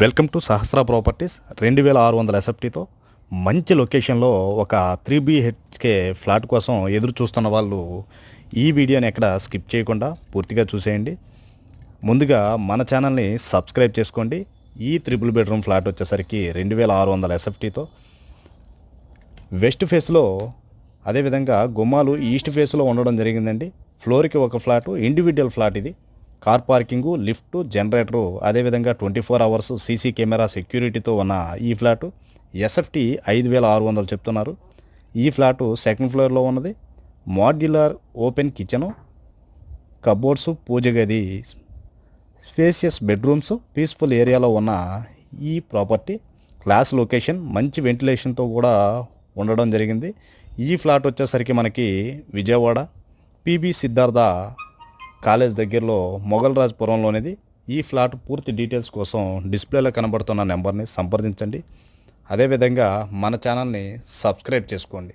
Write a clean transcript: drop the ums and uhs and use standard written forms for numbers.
Welcome to Sahasra properties 2600 ఎస్ఎఫ్టీతో మంచి లొకేషన్లో ఒక 3 BHK ఫ్లాట్ కోసం ఎదురు చూస్తున్న వాళ్ళు ఈ వీడియోని ఎక్కడ స్కిప్ చేయకుండా పూర్తిగా చూసేయండి. ముందుగా మన ఛానల్ని సబ్స్క్రైబ్ చేసుకోండి. ఈ 3 బెడ్రూమ్ ఫ్లాట్ వచ్చేసరికి 2600 ఎస్ఎఫ్టీతో వెస్ట్ ఫేస్లో, అదేవిధంగా గుమ్మాలు ఈస్ట్ ఫేస్లో ఉండడం జరిగిందండి. ఫ్లోర్కి ఒక ఫ్లాటు, ఇండివిజువల్ ఫ్లాట్ ఇది. కార్ పార్కింగు, లిఫ్ట్, జనరేటరు, అదేవిధంగా 24 అవర్స్ సీసీ కెమెరా సెక్యూరిటీతో ఉన్న ఈ ఫ్లాటు ఎస్ఎఫ్టీ 5600 చెప్తున్నారు. ఈ ఫ్లాటు సెకండ్ ఫ్లోర్లో ఉన్నది. మాడ్యులర్ ఓపెన్ కిచెను, కబోర్డ్స్, పూజ గది, స్పేసియస్ బెడ్రూమ్స్, పీస్ఫుల్ ఏరియాలో ఉన్న ఈ ప్రాపర్టీ క్లాస్ లొకేషన్, మంచి వెంటిలేషన్తో కూడా ఉండడం జరిగింది. ఈ ఫ్లాట్ వచ్చేసరికి మనకి విజయవాడ పిబి సిద్ధార్థ కాలేజ్ దగ్గరలో మొగల్రాజ్పురంలోనిది. ఈ ఫ్లాట్ పూర్తి డీటెయిల్స్ కోసం డిస్ప్లేలో కనబడుతున్న నెంబర్ని సంప్రదించండి. అదేవిధంగా మన ఛానల్ని సబ్స్క్రైబ్ చేసుకోండి.